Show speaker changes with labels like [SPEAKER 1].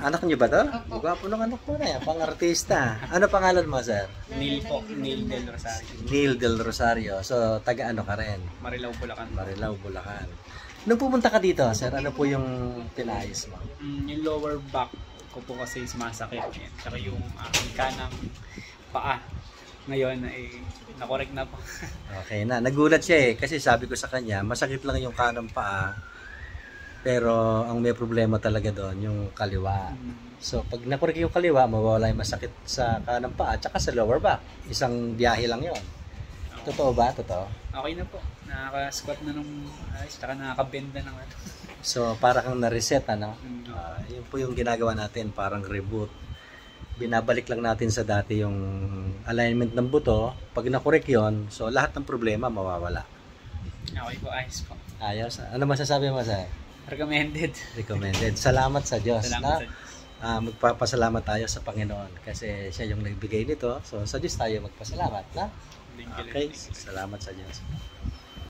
[SPEAKER 1] Anak niyo ba to? Gwapo ng anak mo na yan, pang-artista. Ano pangalan mo, sir?
[SPEAKER 2] Neil po, Neil Del Rosario.
[SPEAKER 1] Neil Del Rosario. So, taga ano ka rin?
[SPEAKER 2] Marilao, Bulacan.
[SPEAKER 1] Marilao, Bulacan. Nung pumunta ka dito, sir, ano po yung pinayos mo?
[SPEAKER 2] Yung lower back ko po kasi sumasakit. Yan. Tsaka yung aking kanang paa. Ngayon ay nakorek na po.
[SPEAKER 1] Okay na. Nagulat siya eh. Kasi sabi ko sa kanya, masakit lang yung kanang paa. Pero ang may problema talaga doon, yung kaliwa. So, pag nakorek yung kaliwa, mawawala yung masakit sa kanang paa at saka sa lower back. Isang biyahe lang yon. Totoo ba? Totoo?
[SPEAKER 2] Okay na po. Nakaka-squat na nung ayos. Tsaka nakaka-bend na ng ano.
[SPEAKER 1] So, para kang na-reset, ano? Yun po yung ginagawa natin, parang reboot. Binabalik lang natin sa dati yung alignment ng buto. Pag nakorek yon, so lahat ng problema mawawala.
[SPEAKER 2] Okay po, ayos po.
[SPEAKER 1] Ayos. Ano masasabi mo, sir?
[SPEAKER 2] Recommended.
[SPEAKER 1] Recommended. Salamat sa Diyos.
[SPEAKER 2] Salamat
[SPEAKER 1] Na? Magpapasalamat tayo sa Panginoon kasi siya yung nagbigay nito. So, sa Diyos tayo magpasalamat. Na?
[SPEAKER 2] Thank you.
[SPEAKER 1] Okay. Salamat sa Diyos.